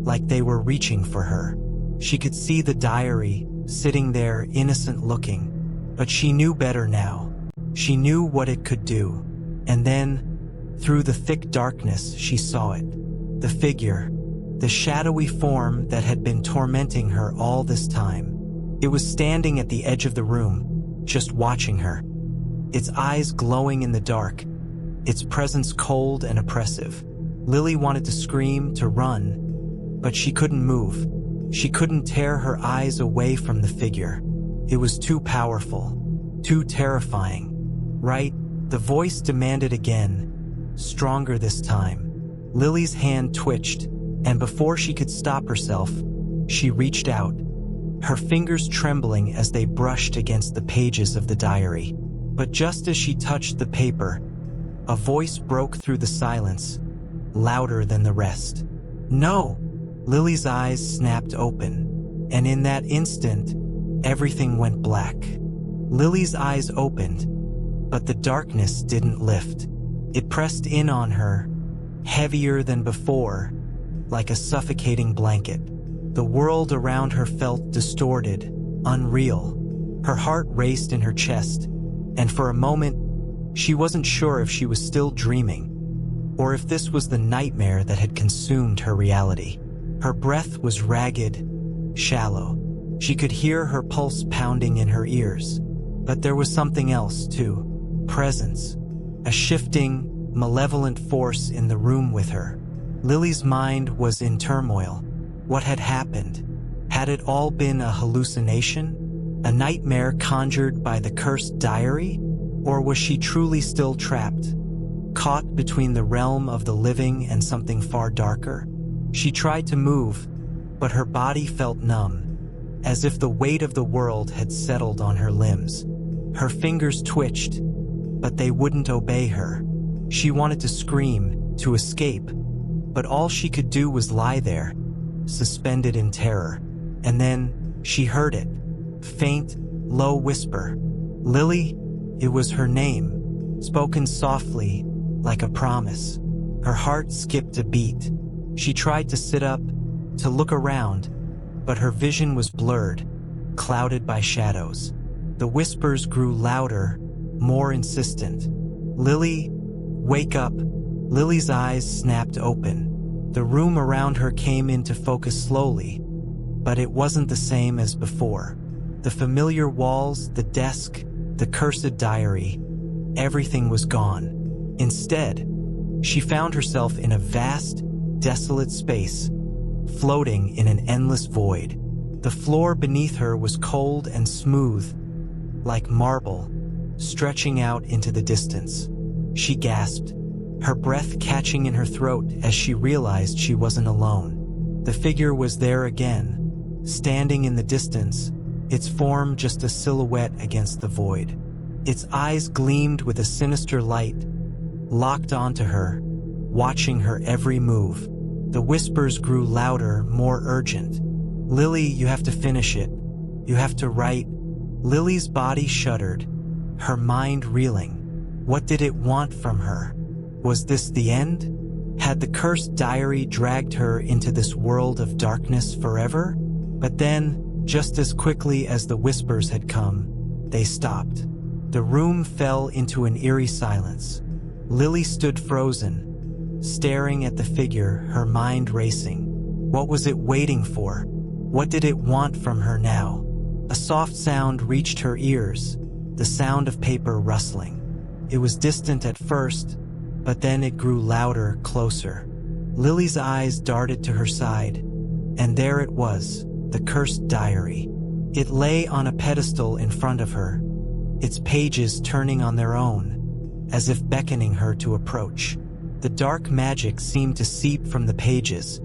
like they were reaching for her. She could see the diary, sitting there innocent looking, but she knew better now. She knew what it could do. And then, through the thick darkness, she saw it. The figure, the shadowy form that had been tormenting her all this time. It was standing at the edge of the room, just watching her. Its eyes glowing in the dark, its presence cold and oppressive. Lily wanted to scream, to run, but she couldn't move. She couldn't tear her eyes away from the figure. It was too powerful, too terrifying. Right? The voice demanded again, stronger this time. Lily's hand twitched, and before she could stop herself, she reached out, her fingers trembling as they brushed against the pages of the diary. But just as she touched the paper, a voice broke through the silence, louder than the rest. No! Lily's eyes snapped open, and in that instant, everything went black. Lily's eyes opened, but the darkness didn't lift. It pressed in on her, heavier than before, like a suffocating blanket. The world around her felt distorted, unreal. Her heart raced in her chest, and for a moment, she wasn't sure if she was still dreaming, or if this was the nightmare that had consumed her reality. Her breath was ragged, shallow. She could hear her pulse pounding in her ears. But there was something else, too. Presence. A shifting, malevolent force in the room with her. Lily's mind was in turmoil. What had happened? Had it all been a hallucination? A nightmare conjured by the cursed diary? Or was she truly still trapped, caught between the realm of the living and something far darker? She tried to move, but her body felt numb, as if the weight of the world had settled on her limbs. Her fingers twitched, but they wouldn't obey her. She wanted to scream, to escape, but all she could do was lie there, suspended in terror. And then she heard it, faint, low whisper. Lily, it was her name, spoken softly, like a promise. Her heart skipped a beat. She tried to sit up, to look around, but her vision was blurred. clouded by shadows. The whispers grew louder, more insistent. "Lily, wake up." Lily's eyes snapped open. The room around her came into focus slowly, but it wasn't the same as before. The familiar walls, the desk, the cursed diary, everything was gone. Instead, she found herself in a vast, desolate space, floating in an endless void. The floor beneath her was cold and smooth, like marble, stretching out into the distance. She gasped, her breath catching in her throat as she realized she wasn't alone. The figure was there again, standing in the distance, its form just a silhouette against the void. Its eyes gleamed with a sinister light, locked onto her, watching her every move. The whispers grew louder, more urgent. "Lily, you have to finish it. You have to write." Lily's body shuddered, her mind reeling. What did it want from her? Was this the end? Had the cursed diary dragged her into this world of darkness forever? But then, just as quickly as the whispers had come, they stopped. The room fell into an eerie silence. Lily stood frozen, staring at the figure, her mind racing. What was it waiting for? What did it want from her now? A soft sound reached her ears, the sound of paper rustling. It was distant at first, but then it grew louder, closer. Lily's eyes darted to her side, and there it was, the cursed diary. It lay on a pedestal in front of her, its pages turning on their own, as if beckoning her to approach. The dark magic seemed to seep from the pages,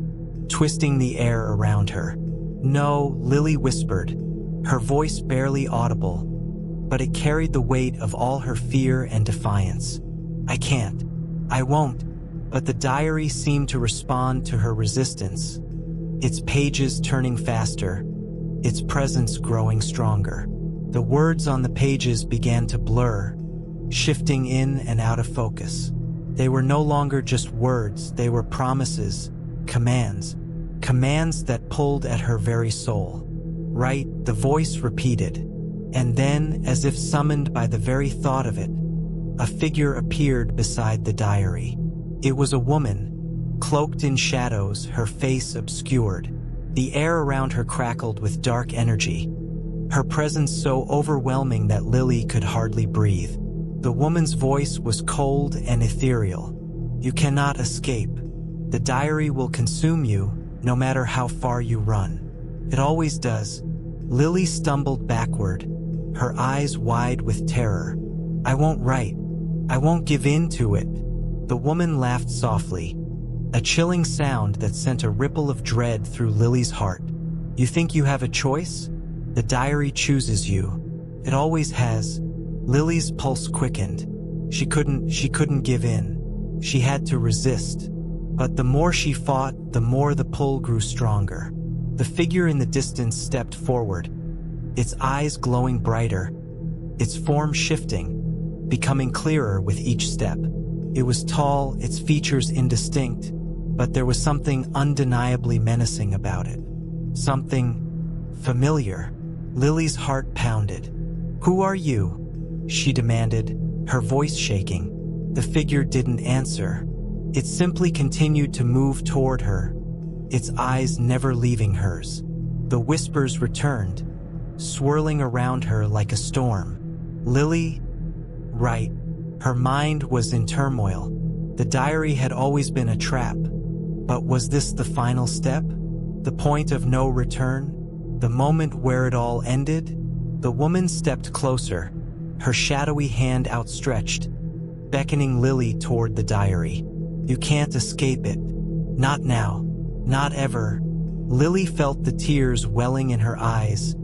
twisting the air around her. "No," Lily whispered, her voice barely audible, but it carried the weight of all her fear and defiance. "I can't. I won't." But the diary seemed to respond to her resistance, its pages turning faster, its presence growing stronger. The words on the pages began to blur, shifting in and out of focus. They were no longer just words, they were promises, commands that pulled at her very soul. "Right," the voice repeated. And then, as if summoned by the very thought of it, a figure appeared beside the diary. It was a woman, cloaked in shadows, her face obscured. The air around her crackled with dark energy, her presence so overwhelming that Lily could hardly breathe. The woman's voice was cold and ethereal. "You cannot escape. The diary will consume you, no matter how far you run. It always does." Lily stumbled backward, her eyes wide with terror. "I won't write. I won't give in to it." The woman laughed softly, a chilling sound that sent a ripple of dread through Lily's heart. "You think you have a choice? The diary chooses you. It always has." Lily's pulse quickened. She couldn't give in. She had to resist. But the more she fought, the more the pull grew stronger. The figure in the distance stepped forward, its eyes glowing brighter, its form shifting, becoming clearer with each step. It was tall, its features indistinct, but there was something undeniably menacing about it. Something familiar. Lily's heart pounded. "Who are you?" she demanded, her voice shaking. The figure didn't answer. It simply continued to move toward her, its eyes never leaving hers. The whispers returned, swirling around her like a storm. "Lily, right." Her mind was in turmoil. The diary had always been a trap. But was this the final step? The point of no return? The moment where it all ended? The woman stepped closer, her shadowy hand outstretched, beckoning Lily toward the diary. "You can't escape it. Not now. Not ever." Lily felt the tears welling in her eyes,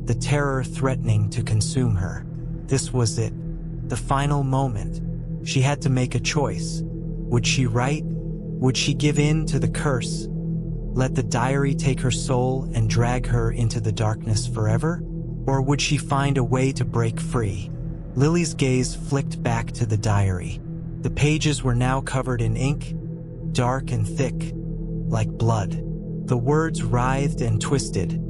the terror threatening to consume her. This was it, the final moment. She had to make a choice. Would she write? Would she give in to the curse? Let the diary take her soul and drag her into the darkness forever? Or would she find a way to break free? Lily's gaze flicked back to the diary. The pages were now covered in ink, dark and thick, like blood. The words writhed and twisted,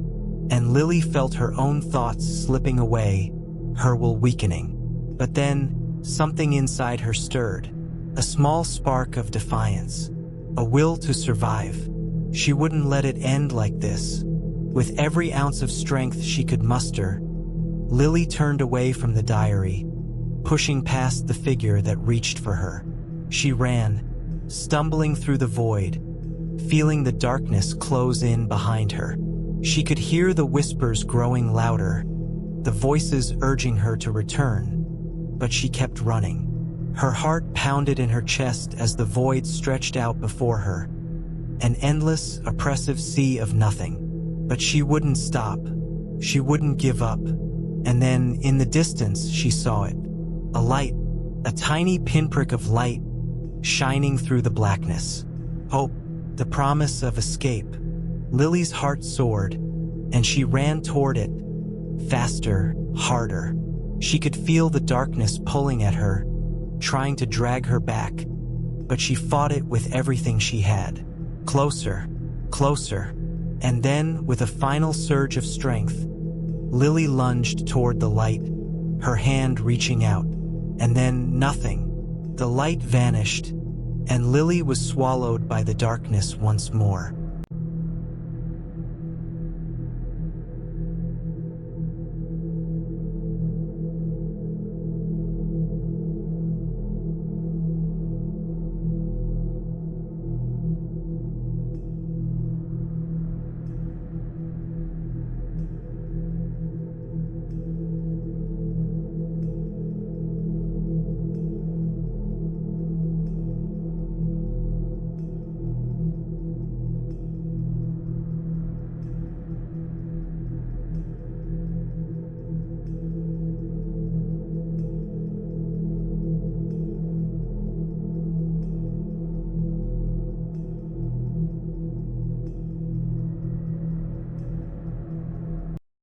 and Lily felt her own thoughts slipping away, her will weakening. But then, something inside her stirred, a small spark of defiance, a will to survive. She wouldn't let it end like this. With every ounce of strength she could muster, Lily turned away from the diary, pushing past the figure that reached for her. She ran, stumbling through the void, feeling the darkness close in behind her. She could hear the whispers growing louder, the voices urging her to return, but she kept running. Her heart pounded in her chest as the void stretched out before her, an endless, oppressive sea of nothing. But she wouldn't stop. She wouldn't give up. And then, in the distance, she saw it. A light, a tiny pinprick of light, shining through the blackness. Hope, the promise of escape. Lily's heart soared, and she ran toward it, faster, harder. She could feel the darkness pulling at her, trying to drag her back, but she fought it with everything she had. Closer, closer. And then, with a final surge of strength, Lily lunged toward the light, her hand reaching out. And then nothing. The light vanished, and Lily was swallowed by the darkness once more.